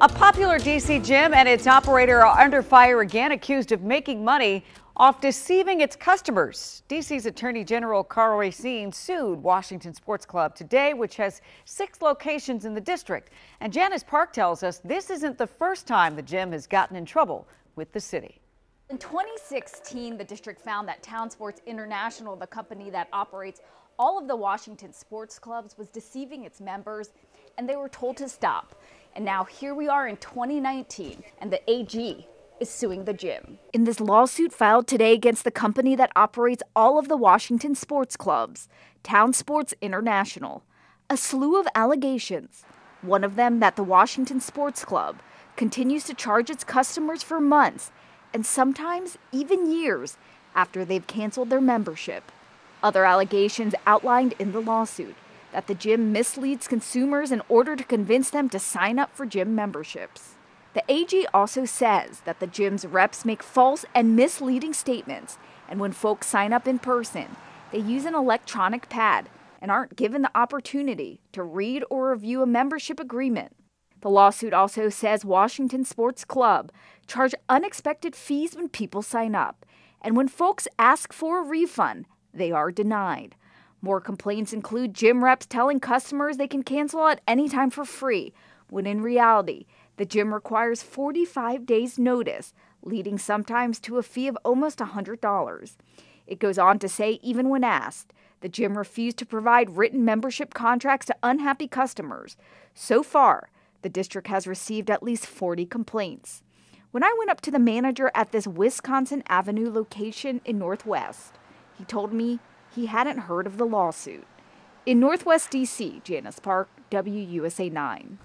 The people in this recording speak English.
A popular D.C. gym and its operator are under fire again, accused of making money off deceiving its customers. D.C.'s Attorney General Karl Racine sued Washington Sports Club today, which has 6 locations in the district. And Janice Park tells us this isn't the first time the gym has gotten in trouble with the city. In 2016, the district found that Town Sports International, the company that operates all of the Washington sports clubs, was deceiving its members, and they were told to stop. And now here we are in 2019, and the AG is suing the gym. In this lawsuit filed today against the company that operates all of the Washington sports clubs, Town Sports International, a slew of allegations. One of them that the Washington Sports Club continues to charge its customers for months and sometimes even years after they've canceled their membership. Other allegations outlined in the lawsuit that the gym misleads consumers in order to convince them to sign up for gym memberships. The AG also says that the gym's reps make false and misleading statements, and when folks sign up in person, they use an electronic pad and aren't given the opportunity to read or review a membership agreement. The lawsuit also says Washington Sports Club charge unexpected fees when people sign up, and when folks ask for a refund, they are denied. More complaints include gym reps telling customers they can cancel at any time for free, when in reality, the gym requires 45 days notice, leading sometimes to a fee of almost $100. It goes on to say even when asked, the gym refused to provide written membership contracts to unhappy customers. So far, the district has received at least 40 complaints. When I went up to the manager at this Wisconsin Avenue location in Northwest, he told me he hadn't heard of the lawsuit. In Northwest D.C., Janice Park, WUSA 9.